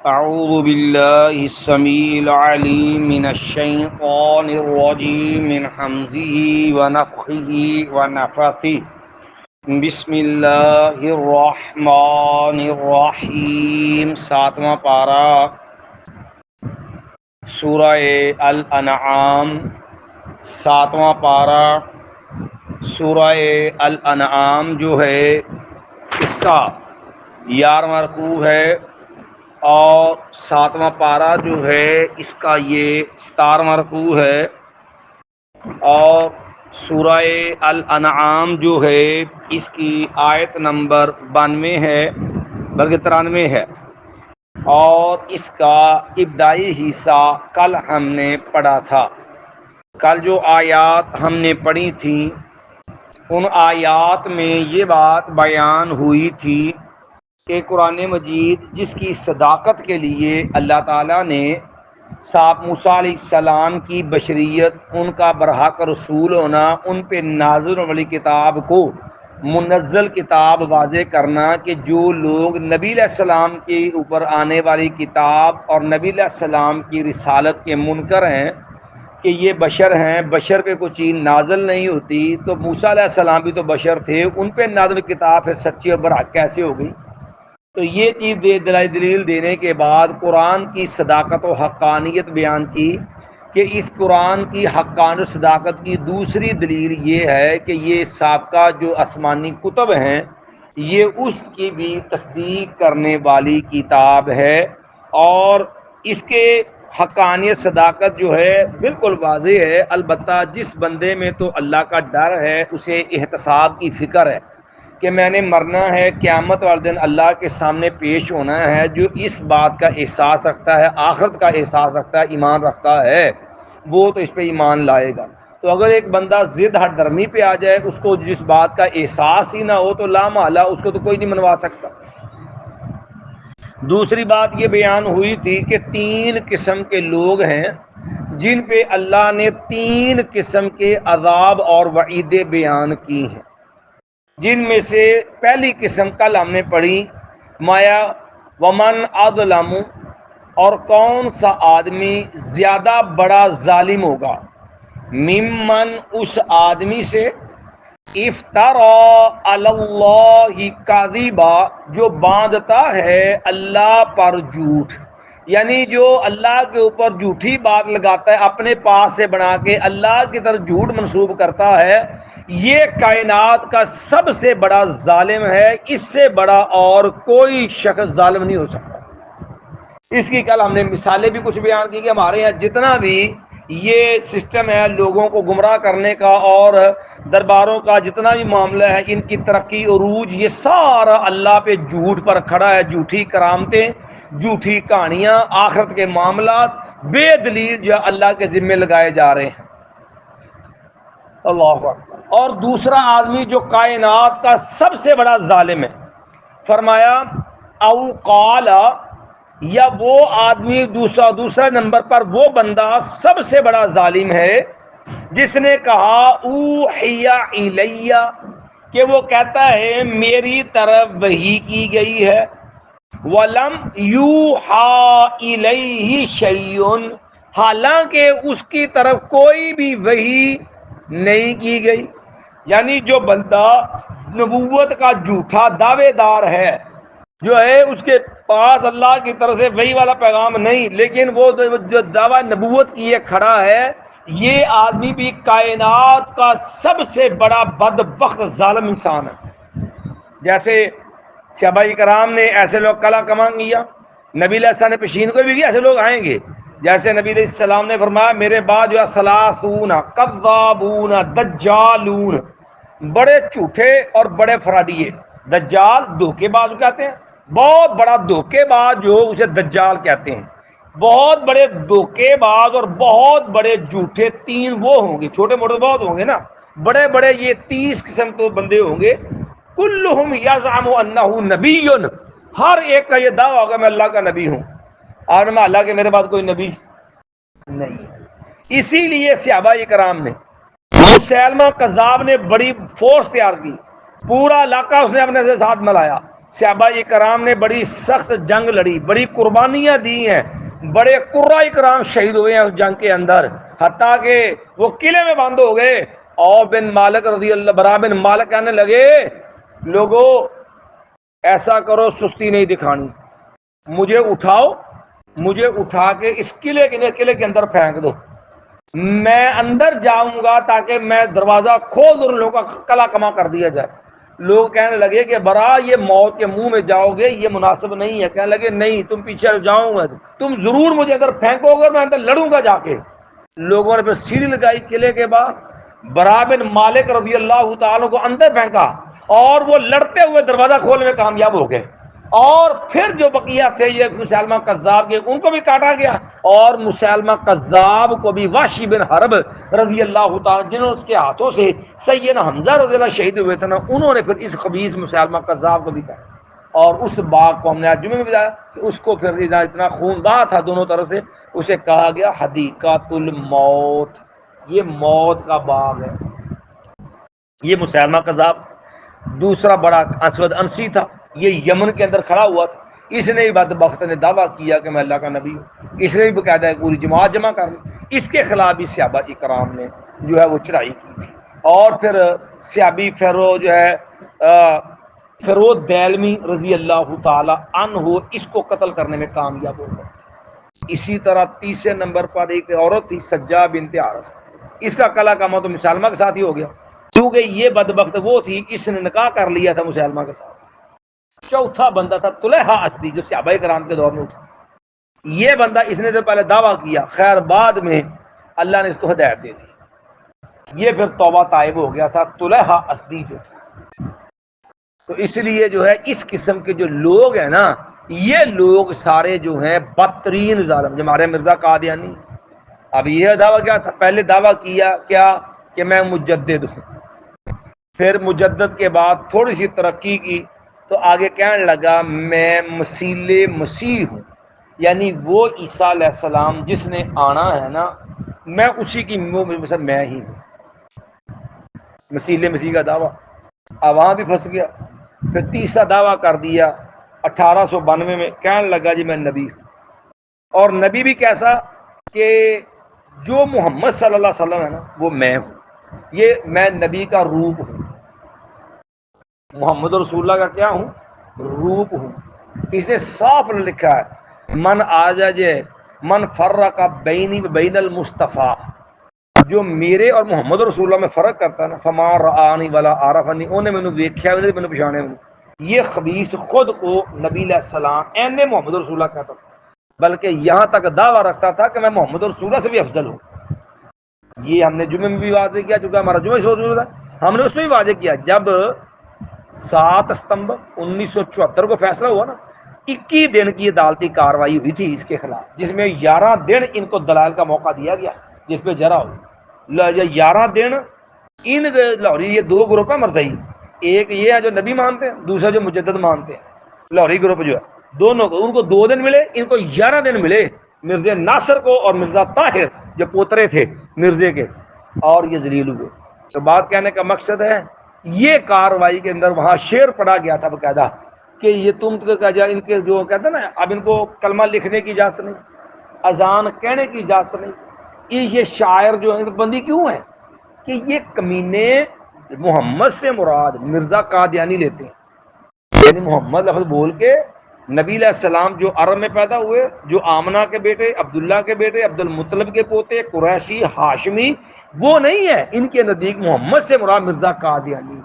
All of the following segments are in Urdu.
اعوذ باللہ السمیع العلیم من الشیطان الرجیم من حمزه ونفخه ونفثه بسم اللہ الرحمن الرحیم 7واں پارہ سورہ الانعام 7واں پارہ سورہ الانعام جو ہے اس کا 11واں رکوع ہے اور 7واں پارہ جو ہے اس کا یہ 17واں رکوع ہے اور سورہ الانعام جو ہے اس کی آیت نمبر 92 ہے بلکہ 93 ہے اور اس کا ابتدائی حصہ کل ہم نے پڑھا تھا۔ کل جو آیات ہم نے پڑھی تھیں ان آیات میں یہ بات بیان ہوئی تھی کہ قرآن مجید جس کی صداقت کے لیے اللہ تعالیٰ نے صاحب موسیٰ علیہ السلام کی بشریت، ان کا برحق رسول ہونا، ان پہ نازل ہونے والی کتاب کو منزل کتاب واضح کرنا کہ جو لوگ نبی علیہ السلام کے اوپر آنے والی کتاب اور نبی علیہ السلام کی رسالت کے منکر ہیں کہ یہ بشر ہیں، بشر پہ کوئی چیز نازل نہیں ہوتی، تو موسیٰ علیہ السلام بھی تو بشر تھے، ان پہ نازل کتاب پھر سچی اور برحق کیسے ہو گئی؟ تو یہ چیز دلیل دینے کے بعد قرآن کی صداقت و حقانیت بیان کی کہ اس قرآن کی حقانیت و صداقت کی دوسری دلیل یہ ہے کہ یہ سابقہ جو آسمانی کتب ہیں یہ اس کی بھی تصدیق کرنے والی کتاب ہے، اور اس کے حقانیت صداقت جو ہے بالکل واضح ہے۔ البتہ جس بندے میں تو اللہ کا ڈر ہے، اسے احتساب کی فکر ہے کہ میں نے مرنا ہے، قیامت والے دن اللہ کے سامنے پیش ہونا ہے، جو اس بات کا احساس رکھتا ہے، آخرت کا احساس رکھتا ہے، ایمان رکھتا ہے، وہ تو اس پہ ایمان لائے گا۔ تو اگر ایک بندہ ضد ہٹ درمی پہ آ جائے، اس کو جس بات کا احساس ہی نہ ہو تو لا محالہ اس کو تو کوئی نہیں منوا سکتا۔ دوسری بات یہ بیان ہوئی تھی کہ 3 قسم کے لوگ ہیں جن پہ اللہ نے 3 قسم کے عذاب اور وعیدیں بیان کی ہیں، جن میں سے پہلی قسم کل ہم نے پڑھی مایا ومن اظلم، اور کون سا آدمی زیادہ بڑا ظالم ہوگا، ممن اس آدمی سے افترا علی اللہ کاذبا، جو باندھتا ہے اللہ پر جھوٹ، یعنی جو اللہ کے اوپر جھوٹی بات لگاتا ہے اپنے پاس سے بنا کے اللہ کی طرف جھوٹ منسوب کرتا ہے، یہ کائنات کا سب سے بڑا ظالم ہے۔ اس سے بڑا اور کوئی شخص ظالم نہیں ہو سکتا۔ اس کی کل ہم نے مثالیں بھی کچھ بیان کی کہ ہمارے یہاں جتنا بھی یہ سسٹم ہے لوگوں کو گمراہ کرنے کا اور درباروں کا جتنا بھی معاملہ ہے، ان کی ترقی عروج یہ سارا اللہ پہ جھوٹ پر کھڑا ہے، جھوٹی کرامتیں، جھوٹی کہانیاں، آخرت کے معاملات بے دلیل جو اللہ کے ذمے لگائے جا رہے ہیں۔ اللہ اکبر۔ اور دوسرا آدمی جو کائنات کا سب سے بڑا ظالم ہے، فرمایا او قال، یا وہ آدمی دوسرا نمبر پر وہ بندہ سب سے بڑا ظالم ہے جس نے کہا اوحی الیہ، کہ وہ کہتا ہے میری طرف وحی کی گئی ہے، ولم یوحی الیہ شیء، حالانکہ اس کی طرف کوئی بھی وحی نہیں کی گئی۔ یعنی جو بندہ نبوت کا جھوٹا دعوے دار ہے، جو ہے اس کے پاس اللہ کی طرف سے وحی والا پیغام نہیں، لیکن وہ جو دعویٰ نبوت کیے کھڑا ہے، یہ آدمی بھی کائنات کا سب سے بڑا بدبخت ظالم انسان ہے۔ جیسے صحابہ کرام نے ایسے لوگ کلا کمان کیا، نبی علیہ السلام نے پیشین کو بھی ایسے لوگ آئیں گے، جیسے نبی علیہ السلام نے فرمایا میرے بعد جو ہے ثلاثون کذابون دجالون، بڑے جھوٹے اور بڑے فراڈیے، دجال دھوکے باز کہتے ہیں، بہت بڑا دھوکے باز جو اسے دجال کہتے ہیں، بہت بڑے دھوکے باز اور بہت بڑے جھوٹے 3 وہ ہوں گے، چھوٹے موٹے بہت ہوں گے نا، بڑے بڑے یہ 30 قسم کے بندے ہوں گے، کلہم یزعم انہ نبی، ہر ایک کا یہ دعویٰ ہوگا میں اللہ کا نبی ہوں، اور میں اللہ کے میرے بعد کوئی نبی نہیں۔ اسی لیے صحابہ کرام نے، مسیلمہ کذاب نے بڑی فورس تیار کی، پورا علاقہ اس نے اپنے ساتھ ملایا، صحابہ کرام نے بڑی سخت جنگ لڑی، بڑی قربانیاں دی ہیں، بڑے قرہ کرام شہید ہوئے ہیں اس جنگ کے اندر، حتیٰ کہ وہ قلعے میں بند ہو گئے۔ اور بن مالک رضی اللہ، برا بن مالک کہنے لگے لوگوں ایسا کرو، سستی نہیں دکھانی، مجھے اٹھاؤ، مجھے اٹھا کے اس قلعے کے اندر پھینک دو، میں اندر جاؤں گا تاکہ میں دروازہ کھول دوں، لوگوں کا کلا کما کر دیا جائے۔ لوگ کہنے لگے کہ برا یہ موت کے منہ میں جاؤ گے، یہ مناسب نہیں ہے۔ کہنے لگے نہیں، تم پیچھے جاؤں گا، تم ضرور مجھے اندر پھینکو گے، میں اندر لڑوں گا جا کے۔ لوگوں نے پھر سیڑھی لگائی قلعے کے بعد، برا بن مالک رضی اللہ تعالیٰ کو اندر پھینکا اور وہ لڑتے ہوئے دروازہ کھولنے میں کامیاب ہو گئے۔ اور پھر جو بقیہ تھے یہ مسلمہ کذاب کے، ان کو بھی کاٹا گیا، اور مسلمہ کذاب کو بھی وحشی بن حرب رضی اللہ تعالیٰ، جنہوں نے اس کے ہاتھوں سے سیدنا حمزہ رضی اللہ شہید ہوئے تھے نا، انہوں نے پھر اس خبیث مسلمہ کذاب کو بھی کاٹا۔ اور اس باغ کو ہم نے آج جمعے میں بتایا کہ اس کو پھر اتنا خون بہا تھا دونوں طرف سے، اسے کہا گیا حدیقۃ الموت، یہ موت کا باغ ہے۔ یہ مسلمہ کذاب۔ دوسرا بڑا اسود انسی تھا، یہ یمن کے اندر کھڑا ہوا تھا، اس نے بھی بدبخت نے دعویٰ کیا کہ میں اللہ کا نبی ہوں، اس نے بھی باقاعدہ پوری جماعت جمع کر لی، اس کے خلاف بھی صحابہ اکرام نے جو ہے وہ چڑھائی کی تھی۔ اور پھر صحابی فیروز دیلمی رضی اللہ تعالی عنہ اس کو قتل کرنے میں کامیاب ہو گئے۔ اسی طرح تیسرے نمبر پر ایک عورت تھی سجا بنت حارث، اس کا کلا کما تو مسلمہ کے ساتھ ہی ہو گیا، کیونکہ یہ بدبخت وہ تھی اس نے نکاح کر لیا تھا مسلمہ کے ساتھ۔ چوتھا بندہ تھا طلحہ اسدی، جو صحابہ کرام کے دور میں اٹھا، یہ بندہ اس نے تو پہلے دعویٰ کیا، خیر بعد میں اللہ نے اس کو ہدایت دے دی، یہ پھر توبہ طائب ہو گیا تھا طلحہ اسدی جو تھا۔ تو اس لیے جو ہے اس قسم کے جو لوگ ہیں نا، یہ لوگ سارے جو ہیں بدترین ظالم، جو ہمارے مرزا قادیانی، اب یہ دعویٰ کیا تھا، پہلے دعویٰ کیا کیا کہ میں مجدد ہوں، پھر مجدد کے بعد تھوڑی سی ترقی کی تو آگے کہنے لگا میں مسیل مسیح ہوں، یعنی وہ عیسیٰ علیہ السلام جس نے آنا ہے نا، میں اسی کی مثلا میں ہی ہوں، مسیل مسیح کا دعویٰ۔ اب وہاں بھی پھنس گیا۔ پھر تیسرا دعویٰ کر دیا 1892 میں، کہنے لگا جی میں نبی ہوں، اور نبی بھی کیسا کہ جو محمد صلی اللہ علیہ وسلم ہے نا وہ میں ہوں، یہ میں نبی کا روپ ہوں، محمد رسول اللہ کا کیا ہوں، روپ ہوں۔ اس نے صاف لکھا ہے من آجج من فرق بینی و بین المصطفیٰ، جو میرے اور محمد رسول اللہ میں فرق کرتا ہے نا، فما رآنی ولا عرفنی، انہیں میں نے دیکھا انہیں میں نے پہچانے ہوں۔ یہ خبیث خود کو نبی علیہ السلام این محمد رسول اللہ کہتا تھا، بلکہ یہاں تک دعویٰ رکھتا تھا کہ میں محمد رسول اللہ سے بھی افضل ہوں۔ یہ ہم نے جمعے میں بھی واضح کیا، چونکہ ہمارا جمعہ سے ہم نے اس میں بھی واضح کیا، جب 7 ستمبر 1974 کو فیصلہ ہوا نا، 21 دن کی عدالتی کاروائی ہوئی تھی اس کے خلاف، جس میں 11 دن ان کو دلائل کا موقع دیا گیا جس پہ جرا ہو۔ 11 دن ان لاہوری، یہ 2 گروپ ہیں مرزائی، ایک یہ ہے جو نبی مانتے ہیں، دوسرا جو مجدد مانتے ہیں، لاہوری گروپ جو ہے، دونوں کو ان کو 2 دن ملے، ان کو 11 دن ملے، مرزا ناصر کو اور مرزا طاہر جو پوترے تھے مرزے کے، اور یہ ذلیل ہوئے۔ تو بات کہنے کا مقصد ہے یہ کاروائی کے اندر وہاں شعر پڑھا گیا تھا باقاعدہ کہ یہ تم ان کے جو کہتے ہیں نا، اب ان کو کلمہ لکھنے کی اجازت نہیں، اذان کہنے کی اجازت نہیں، یہ شاعر جو ہیں بندی کیوں ہے کہ یہ کمینے محمد سے مراد مرزا قادیانی لیتے ہیں، یعنی محمد لفظ بول کے نبی علیہ السلام جو عرب میں پیدا ہوئے، جو آمنہ کے بیٹے، عبداللہ کے بیٹے، عبد المطلب کے پوتے، قریشی ہاشمی، وہ نہیں ہے، ان کے نزدیک محمد سے مراد مرزا قادیانی۔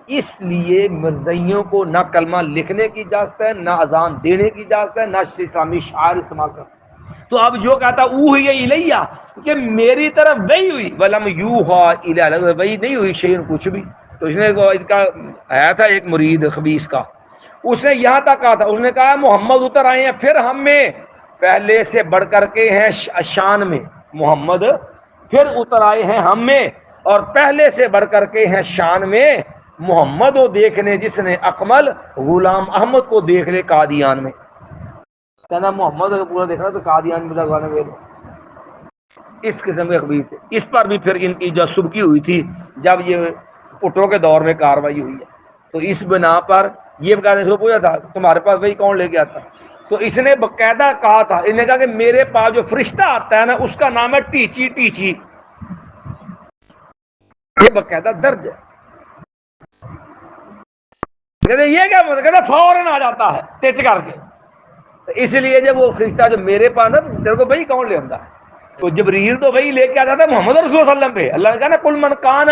اس لیے مرزائیوں کو نہ کلمہ لکھنے کی اجازت ہے، نہ اذان دینے کی اجازت ہے، نہ اسلامی شعار استعمال کرنا۔ تو اب جو کہتا اوحی الیہ کہ میری طرف وحی ہوئی، ولم یوحی الیہ، وحی نہیں ہوئی شیئن کچھ بھی۔ تو اس نے اس کا آیا تھا ایک مرید خبیث کا، اس نے یہاں تک کہا تھا، اس نے کہا محمد اتر آئے ہیں پھر ہم میں پہلے سے بڑھ کر کے ہیں شان میں، محمد پھر اتر آئے ہیں ہم میں اور پہلے سے بڑھ کر کے ہیں شان میں، محمد کو دیکھنے جس نے اکمل غلام احمد کو دیکھ لے قادیان میں۔ کہنا محمد کو پورا دیکھنا تو قادیان میں لگوانے میں اس قسم کے خبیث تھے۔ اس پر بھی پھر ان کی جو سبکی ہوئی تھی جب یہ پٹو کے دور میں کاروائی ہوئی ہے۔ تو اس بنا پر یہ بقاعدہ اس کو پوچھا تھا تمہارے پاس وہی کون لے کے آتا؟ تو اس نے باقاعدہ کہا تھا، انہوں نے کہا کہ میرے پاس جو فرشتہ آتا ہے نا اس کا نام ہے ٹیچی ٹیچی، یہ باقاعدہ درج ہے۔ کہتے یہ کیا مطلب؟ کہتے فوراً آ جاتا ہے ٹچ کر کے۔ تو اس لیے جب وہ فرشتہ جو میرے پاس نا تیرے کو وہی کون لے آتا ہے؟ تو جبریل تو وہی لے کے آتا تھا محمد رسول اللہ صلی اللہ علیہ وسلم پہ۔ اللہ نے کہا نا کل من کان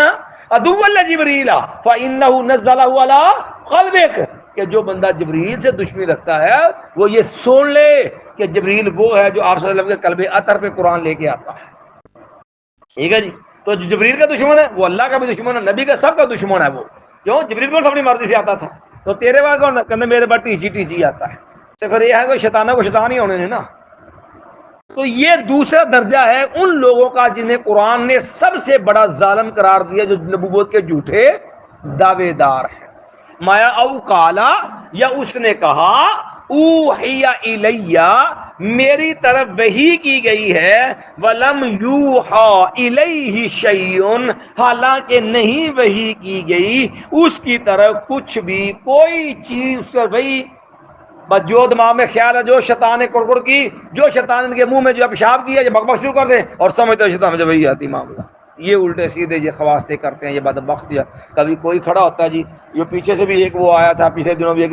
عدو لجبریل فانه نزله علی قلبک، کہ جو بندہ جبریل سے دشمنی رکھتا ہے وہ یہ سن لے کہ جبریل وہ ہے جو آپ صلی اللہ علیہ وسلم کے قلب اطہر پہ قرآن لے کے آتا ہے۔ ٹھیک ہے جی، تو جو جبریل کا دشمن ہے وہ اللہ کا بھی دشمن ہے، نبی کا سب کا دشمن ہے وہ۔ کیوں؟ جبریل کو اپنی مرضی سے آتا تھا، تو تیرے پاس کون؟ کہتے میرے پاس ٹیچی ٹیچی آتا ہے۔ تو پھر یہ ہے کوئی شیطانوں کو شیطان ہی ہونے نے نا۔ تو یہ دوسرا درجہ ہے ان لوگوں کا جنہیں قرآن نے سب سے بڑا ظالم قرار دیا، جو نبوت کے جھوٹے دعوے دار ہیں۔ مایا او کالا، یا اس نے کہا اوحی الیہ، میری طرف وحی کی گئی ہے، ولم یوحى الیہ شیء، حالانکہ نہیں وحی کی گئی اس کی طرف کچھ بھی، کوئی چیز اس پر وحی، بس جو دماغ میں خیال ہے، جو شیطان نے کڑکڑ کی، جو شیطان ان کے منہ میں جو پیشاب کیا، یہ بکبک شروع کر دیں اور سمجھتے ہیں شیطان میں وہی آتی معاملہ۔ یہ الٹے سیدھے یہ خواستے کرتے ہیں، یہ بدبخت۔ کبھی کوئی کھڑا ہوتا ہے جی، یہ پیچھے سے بھی ایک وہ آیا تھا پچھلے دنوں بھی، ایک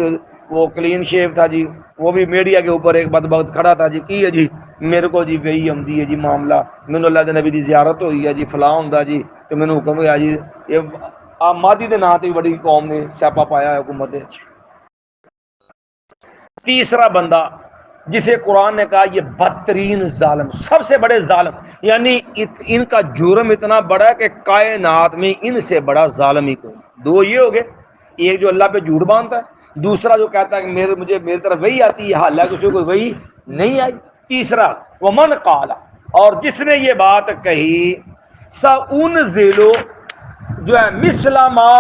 وہ کلین شیو تھا جی، وہ بھی میڈیا کے اوپر ایک بدبخت کھڑا تھا جی، کی ہے جی میرے کو جی وہی آمدی ہے جی معاملہ، میں نے اللہ دے نبی دی زیارت ہوئی ہے جی، فلاں ہوندا جی، تو میں نے حکم ہوا جی، یہ مادی دے نام تے بڑی قوم نے سیاپا پایا ہے حکومت دے۔ تیسرا بندہ جسے قرآن نے کہا یہ بدترین ظالم، سب سے بڑے ظالم، یعنی ان کا جرم اتنا بڑا ہے کہ کائنات میں ان سے بڑا ظالم ہی کوئی۔ دو یہ ہو گئے، ایک جو اللہ پہ جھوٹ باندھتا ہے، دوسرا جو کہتا ہے کہ مجھے میری طرف وہی آتی ہے حالانکہ اس کو کوئی وہی نہیں آئی۔ تیسرا ومن قال، اور جس نے یہ بات کہی، سأنزل، جو ہے مثل ما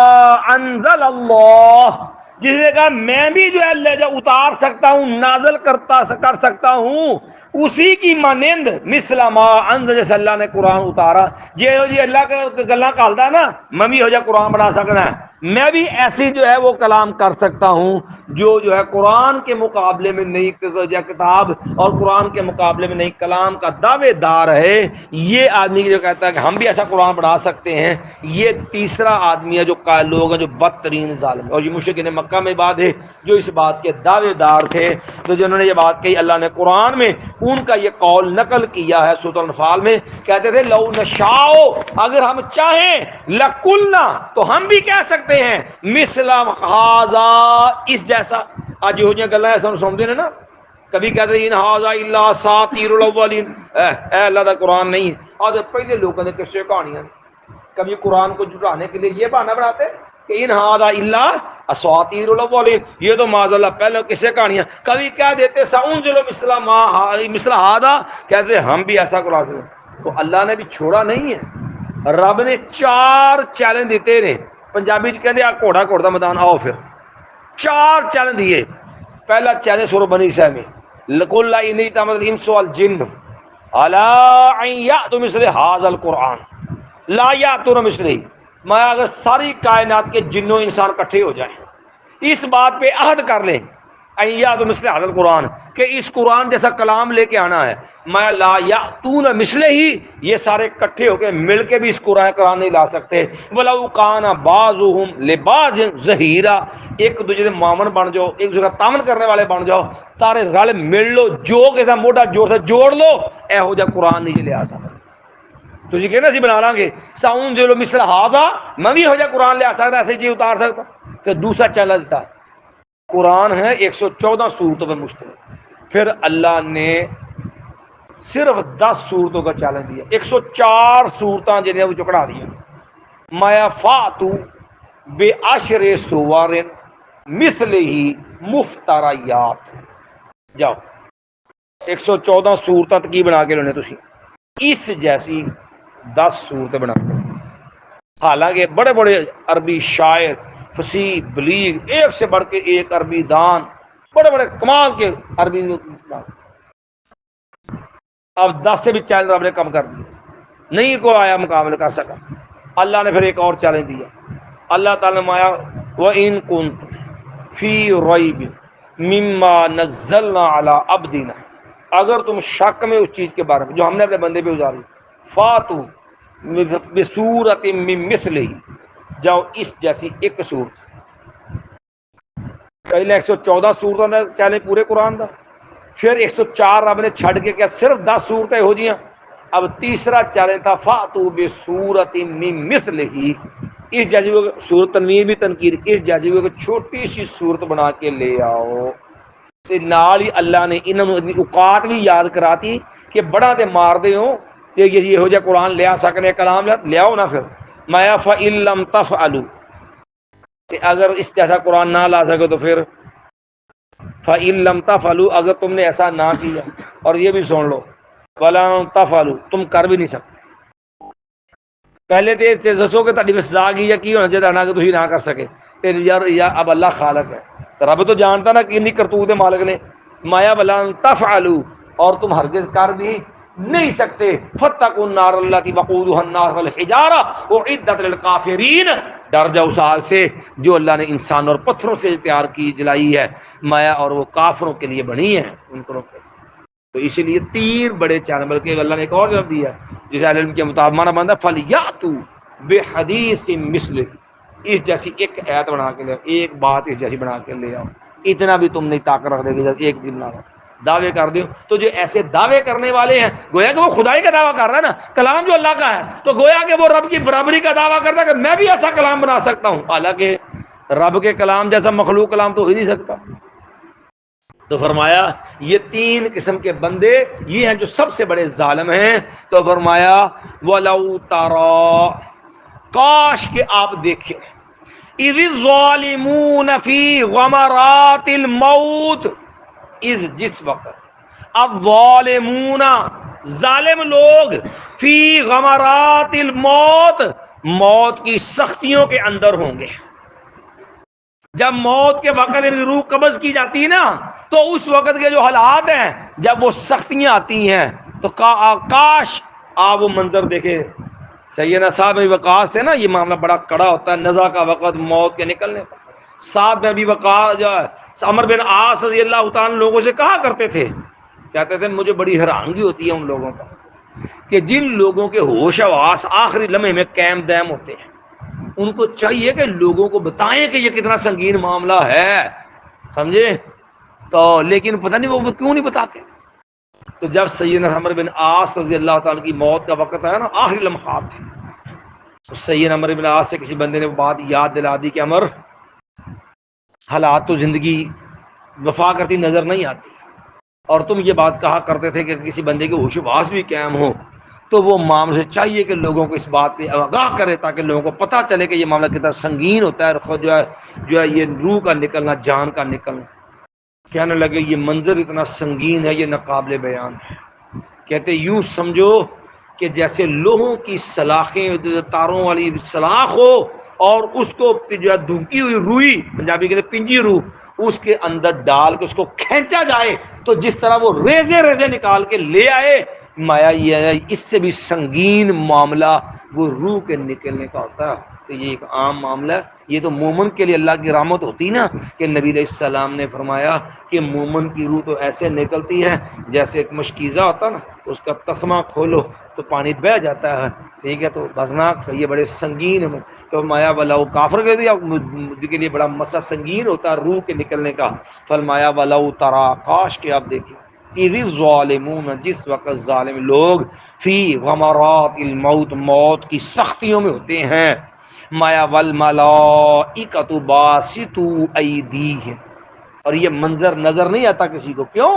انزل اللہ، جس نے کہا میں بھی جو ہے لہجہ اتار سکتا ہوں، نازل کر سکتا ہوں اسی کی مانند، مثل ما انزل، جیسے اللہ نے قرآن اتارا، جی اللہ کا گلاں کالدا ہے نا، میں بھی ہو جا قرآن بنا سکتا ہے، میں بھی ایسی جو ہے وہ کلام کر سکتا ہوں جو ہے قرآن کے مقابلے میں نئی کتاب اور قرآن کے مقابلے میں نئی کلام کا دعوے دار ہے۔ یہ آدمی جو کہتا ہے کہ ہم بھی ایسا قرآن بنا سکتے ہیں، یہ تیسرا آدمی ہے جو لوگ ہیں جو بدترین ظالم۔ اور یہ مشرکین مکہ میں بات ہے جو اس بات کے دعوے دار تھے، تو جنہوں نے یہ بات کہی، اللہ نے قرآن میں ان کا یہ قول نقل کیا ہے سورۃ الانفال میں، کہتے تھے لو نشاء، اگر ہم چاہیں، لقلنا، تو ہم بھی کہہ سکتے ہیں، مثل ھذا، اس جیسا۔ آج یہ گلاں ایسا سنتے ہیں نا، کبھی کہتے ہیں ان ھذا الا اساطیر الاولین، اے اللہ دا قرآن نہیں ہے۔ اور پہلے لوگوں نے قصے کہانیاں، کبھی قرآن کو جھٹلانے کے لیے یہ بہانہ بناتے کہ ان ھذا الا اساطیر الاولین، یہ تو معاذ اللہ پہلے قصے کہانیاں۔ کبھی کہہ دیتے سأنزل مثل ھذا، کہتے ہم بھی ایسا قرآن سے۔ تو اللہ نے بھی چھوڑا نہیں ہے، رب نے 4 چیلنج دیتے نے، پنجابی چ کہتے آ گھوڑا گھوڑ دا میدان آؤ، پھر 4 چیلنج دیے۔ پہلا چیلنج سورۃ بنی اسرائیل میں، لقل ان اجتمعت الانس والجن علی ان یأتوا مثل ھذا القرآن لا یأتون مثلہ، میں اگر ساری کائنات کے جنوں انسان کٹھے ہو جائیں، اس بات پہ عہد کر لیں، ان یأتوا مثل ھذا القرآن، کہ اس قرآن جیسا کلام لے کے آنا ہے، میں لا یأتون مثلہ، یہ سارے اکٹھے ہو کے مل کے بھی اس قرآن نہیں لا سکتے۔ ولو کان بعضهم لبعض ظہیرا، ایک دوسرے سے معاون بن جاؤ، ایک دوسرے کا تعاون کرنے والے بن جاؤ، تارے رل مل لو، جو کے ساتھ موڈا جوڑ سے جوڑ لو، ایہو جا قرآن نہیں لے آ سکتے۔ تو یہ کہنا سی بنا لیں گے سأنزل مثل ھذا، میں بھی ہو جا قرآن لے آ سکتا، ایسی چیز اتار سکتا۔ پھر دوسرا چیلنج دیتا ہے، قرآن ہے 114 صورتوں پہ مشتمل، پھر اللہ نے صرف 10 صورتوں کا چیلنج دیا، 104 صورتاں جنہیں وہ چکڑا دیا۔ مایا فاتو بے عشر سور مثلہ مفتریات، جاؤ 114 صورتاں کی بنا کے لینے تسی، اس جیسی 10 صورتیں بنا کے، حالانکہ بڑے بڑے عربی شاعر، فصیح، بلیغ، ایک سے بڑھ کے ایک عربی دان، بڑے بڑے کمال کے عربی، اب 10 سے بھی چیلنج رب نے کم کر دیا، نہیں کو آیا مقابلہ کر سکا۔ اللہ نے پھر ایک اور چیلنج دیا، اللہ تعالیٰ نے مایا وَإِن كُنتُمْ فِي رَيْبٍ مِّمَّا نَزَّلْنَا عَلَىٰ عَبْدِنَا، اگر تم شک میں اس چیز کے بارے میں جو ہم نے اپنے بندے پہ اتاری، فاتو بصورت من مثلہ، جاؤ اس جیسی ایک صورت، پہلے 114 صورتیں چلے پورے قرآن دا، پھر 104 رب نے چھڑ کے کیا صرف 10 صورتیں ہو جیاں، اب تیسرا چیلنج تھا فاتو بصورت من مثلہ، اس جیسی صورت، تنویر بھی تنکیر، اس جیسی کو چھوٹی سی صورت بنا کے لے آؤ، تے نال ہی اللہ نے انہوں نے اوقات بھی یاد کراتی کہ بڑا تے مار دے ہو کہ یہ ہو جا قرآن لیا سکنے کلام لے آؤ نا، پھر مایا فَإِن لَّمْ تَفْعَلُوا، کہ اگر اس جیسا قرآن نہ لا سکے تو پھر فَإِن لَّمْ تَفْعَلُوا، اگر تم نے ایسا نہ کیا، اور یہ بھی سن لو وَلَن تَفْعَلُوا، تم کر بھی نہیں سکتے، پہلے تے دسو کہ تہاڈی سزا کی ہے، کی ہونا چاہیے نہ کہ تسی نہ کر سکے، تے یار اب اللہ خالق ہے، رب تو جانتا نا کہ کرتوت مالک نے، مایا وَلَن تَفْعَلُوا، اور تم ہرگز کر بھی نہیں سکتے، فَاتَّقُوا النَّارَ الَّتِي وَقُودُهَا النَّاسُ وَالْحِجَارَةُ أُعِدَّتْ لِلْكَافِرِينَ، ڈر جاؤ اس آگ سے جو اللہ نے انسان اور پتھروں سے تیار کی جلائی ہے، مایا اور وہ کافروں کے لیے بنی ہے، ان کو تو اسی لیے تین بڑے چیلنج، بلکہ اللہ نے ایک اور جواب دیا جس علم کے مطابق مانا بندہ فَلْيَأْتُوا بِحَدِيثٍ مِثْلِهِ، اس جیسی ایک آیت بنا کے لے آؤ، ایک بات اس جیسی بنا کے لے آؤ، اتنا بھی تم نہیں طاقت رکھ دے گی ایک چیز بنا دعوے کر دیو، تو جو ایسے دعوے کرنے والے ہیں گویا کہ وہ خدائی کا دعویٰ کر رہا ہے نا، کلام جو اللہ کا ہے، تو گویا کہ وہ رب کی برابری کا دعویٰ کرتا ہے کہ میں بھی ایسا کلام بنا سکتا ہوں، حالانکہ رب کے کلام جیسا مخلوق کلام تو ہو ہی نہیں سکتا۔ تو فرمایا یہ تین قسم کے بندے یہ ہیں جو سب سے بڑے ظالم ہیں، تو فرمایا وَلَوْ تَرَىٰ، کاش کہ آپ دیکھیں، اِذِ الظَّالِمُونَ فِي غَمَرَاتِ الْمَوْتِ، جس وقت الظالمون ظالم لوگ فی غمرات الموت، موت کی سختیوں کے اندر ہوں گے، جب موت کے وقت روح قبض کی جاتی ہے نا، تو اس وقت کے جو حالات ہیں جب وہ سختیاں آتی ہیں، تو کاش آپ وہ منظر دیکھے۔ سیدنا صاحب وقاص تھے نا، یہ معاملہ بڑا کڑا ہوتا ہے، نزا کا وقت، موت کے نکلنے کا، ساتھ میں ابھی وقاص جو ہے عمر بن عاص رضی اللہ تعالیٰ لوگوں سے کہا کرتے تھے، کہتے تھے مجھے بڑی حیرانگی ہوتی ہے ان لوگوں کا کہ جن لوگوں کے ہوش حواس آخری لمحے میں قائم دائم ہوتے ہیں، ان کو چاہیے کہ لوگوں کو بتائیں کہ یہ کتنا سنگین معاملہ ہے، سمجھے، تو لیکن پتہ نہیں وہ کیوں نہیں بتاتے۔ تو جب سیدنا عمر بن عاص رضی اللہ تعالیٰ کی موت کا وقت آیا نا، آخری لمحات تھے، تو سیدنا عمر بن عاص سے کسی بندے نے وہ بات یاد دلا دی کہ عمر، حالات تو زندگی وفا کرتی نظر نہیں آتی، اور تم یہ بات کہا کرتے تھے کہ کسی بندے کے ہوش و حواس بھی قائم ہو تو وہ معاملے سے چاہیے کہ لوگوں کو اس بات پہ آگاہ کرے تاکہ لوگوں کو پتہ چلے کہ یہ معاملہ کتنا سنگین ہوتا ہے، اور خود جو ہے یہ روح کا نکلنا، جان کا نکلنا۔ کہنے لگے یہ منظر اتنا سنگین ہے، یہ ناقابل بیان ہے، کہتے یوں سمجھو کہ جیسے لوہوں کی سلاخیں، تاروں والی سلاخ ہو، اور اس کو جو ہے دھمکی ہوئی روئی، پنجابی کہتے پنجی روح، اس کے اندر ڈال کے اس کو کھینچا جائے تو جس طرح وہ ریزے ریزے نکال کے لے آئے، مایا یہ ہے اس سے بھی سنگین معاملہ وہ روح کے نکلنے کا ہوتا ہے۔ تو یہ ایک عام معاملہ ہے، یہ تو مومن کے لیے اللہ کی رحمت ہوتی نا، کہ نبی علیہ السلام نے فرمایا کہ مومن کی روح تو ایسے نکلتی ہے جیسے ایک مشکیزہ ہوتا نا، اس کا تسمہ کھولو تو پانی بہہ جاتا ہے، ٹھیک ہے، تو خطرناک، یہ بڑے سنگین ہے۔ تو مایا والا وہ کافر کے لیے بڑا مسئلہ سنگین ہوتا ہے روح کے نکلنے کا۔ فرمایا وَلَوْ تَرَىٰ، کاش کہ آپ دیکھیں، اِذِ الظَّالِمُونَ، جس وقت ظالم لوگ فی غمرات الموت، موت کی سختیوں میں ہوتے ہیں، مایا وَالْمَلَائِکَةُ بَاسِطُو أَیْدِیہِمْ، اور یہ منظر نظر نہیں آتا کسی کو، کیوں؟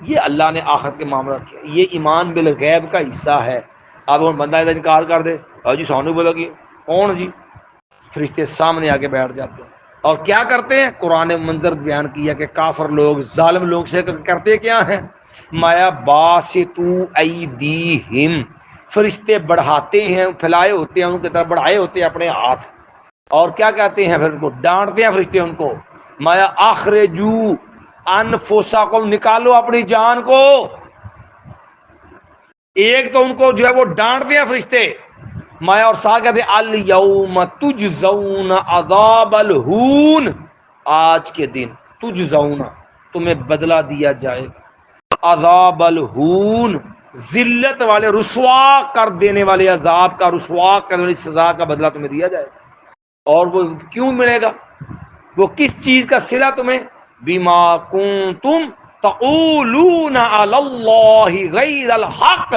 یہ اللہ نے آخرت کے معاملہ کیا، یہ ایمان بالغیب کا حصہ ہے۔ اب وہ بندہ انکار کر دے، اور جی سانو بولا کہ کون جی، فرشتے سامنے آ کے بیٹھ جاتے ہیں اور کیا کرتے ہیں، قرآن نے منظر بیان کیا کہ کافر لوگ، ظالم لوگ سے کرتے کیا ہیں، مایا باسطو ایدیہم، فرشتے بڑھاتے ہیں، پھیلائے ہوتے ہیں، ان کی طرف بڑھائے ہوتے ہیں اپنے ہاتھ، اور کیا کہتے ہیں، پھر ڈانٹتے ہیں فرشتے ان کو، مایا اخرجو انفسکم، نکالو اپنی جان کو۔ ایک تو ان کو جو ہے وہ ڈانٹتے ہیں فرشتے، مایا اور ساتھ کہتے الیوم تجزون عذاب الہون، آج کے دن تجزون تمہیں بدلہ دیا جائے گا، عذاب الہون ذلت والے، رسوا کر دینے والے عذاب کا، رسوا کرنے والی سزا کا بدلہ تمہیں دیا جائے گا۔ اور وہ کیوں ملے گا؟ وہ کس چیز کا صلہ تمہیں؟ بما کنتم تقولون علی اللہ غیر الحق،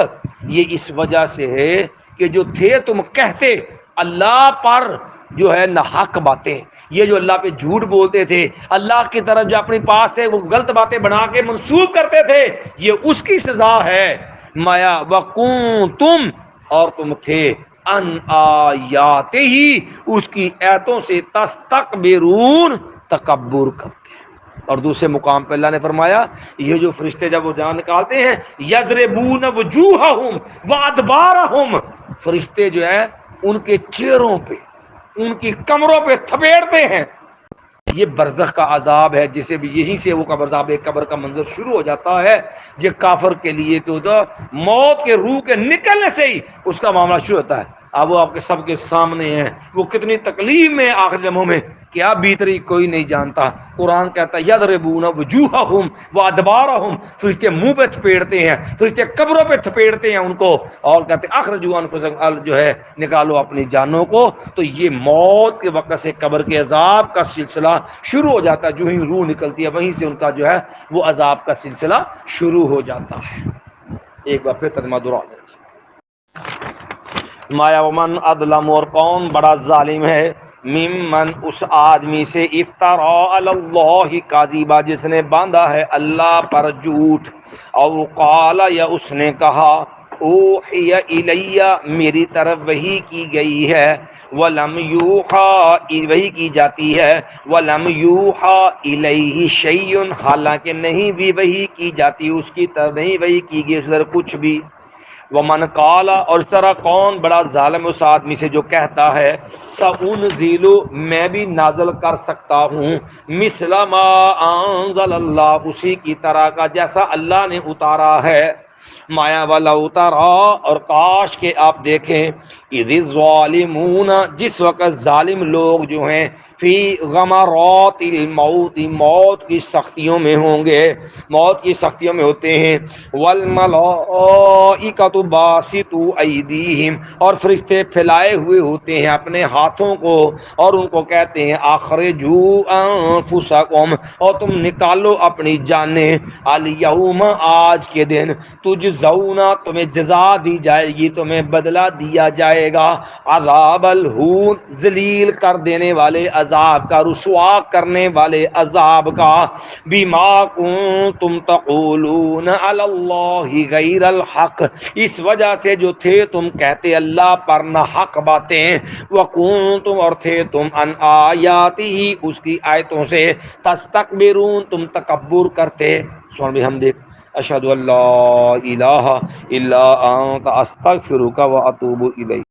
یہ اس وجہ سے ہے کہ جو تھے تم کہتے اللہ پر جو ہے نہ حق باتیں، یہ جو اللہ پہ جھوٹ بولتے تھے، اللہ کی طرف جو اپنے پاس سے وہ غلط باتیں بنا کے منسوب کرتے تھے، یہ اس کی سزا ہے۔ مایا وکنتم، اور تم تھے، ان آیات ہی، اس کی ایتوں سے تستکبرون، تکبر کرتے ہیں۔ اور دوسرے مقام پہ اللہ نے فرمایا یہ جو فرشتے جب وہ جان نکالتے ہیں، یضربون وجوہہم وادبارہم، فرشتے جو ہیں ان کے چہروں پہ، ان کی کمروں پہ تھپیڑتے ہیں۔ یہ برزخ کا عذاب ہے، جسے بھی یہیں سے وہ عذاب قبر کا منظر شروع ہو جاتا ہے۔ یہ کافر کے لیے تو موت کے روح کے نکلنے سے ہی اس کا معاملہ شروع ہوتا ہے۔ اب وہ آپ کے سب کے سامنے ہیں، وہ کتنی تکلیف میں آخر لمحوں میں کیا بیتری کوئی نہیں جانتا۔ قرآن کہتا ہے یضربون وجوہہم وادبارہم، فرشتے منہ پہ تھپیڑتے ہیں، فرشتے قبروں پہ تھپیڑتے ہیں ان کو، اور کہتے ہیں اخرجوا انفسکم، جو ہے نکالو اپنی جانوں کو۔ تو یہ موت کے وقت سے قبر کے عذاب کا سلسلہ شروع ہو جاتا ہے، جو ہی روح نکلتی ہے وہیں سے ان کا جو ہے وہ عذاب کا سلسلہ شروع ہو جاتا ہے۔ ایک بار پھر ترجمہ دہرا لیجیے۔ مایا ومن اظلم، اور کون بڑا ظالم ہے، ممن اس آدمی سے افترا علی اللہ کاذبا، جس نے باندھا ہے اللہ پر جھوٹ، او قال، یا اس نے کہا، اوحی الی، میری طرف وحی کی گئی ہے، ولم یوحا، وحی کی جاتی ہے، ولم یوحا الیہ شیء، حالانکہ نہیں بھی وحی کی جاتی اس کی طرف، نہیں وحی کی گئی اس طرف کچھ بھی۔ ومن قال، اور اس طرح کون بڑا ظالم اس آدمی سے جو کہتا ہے، سأنزل، میں بھی نازل کر سکتا ہوں، مثل ما انزل اللہ، اسی کی طرح کا جیسا اللہ نے اتارا ہے۔ مایا ولو تری، اور کاش کہ آپ دیکھیں، اذ الظالمون، جس وقت ظالم لوگ جو ہیں، فی غمرات الموت، موت کی سختیوں میں ہوں گے، موت کی سختیوں میں ہوتے ہیں، والملائکۃ باسطوا ایدیہم، اور فرشتے پھیلائے ہوئے ہوتے ہیں اپنے ہاتھوں کو، اور ان کو کہتے ہیں اخرجوا انفسکم، اور تم نکالو اپنی جانیں، الیوم، آج کے دن، تجزون، تمہیں جزا دی جائے گی، تمہیں بدلہ دیا جائے گا، عذاب الہون، ذلیل کر دینے والے عذاب کا، رسوا کرنے والے عذاب کا، بما کنتم تقولون علی اللہ غیر الحق، اس وجہ سے جو تھے تم کہتے اللہ پر نہ حق باتیں، وکنتم، اور تھے تم، ان آیاتی، اس کی آیتوں سے، تستکبرون، تم تکبر کرتے۔ سبحان بحمدک، اشہد ان لا الہ الا انت، استغفرک و اتوب الیک۔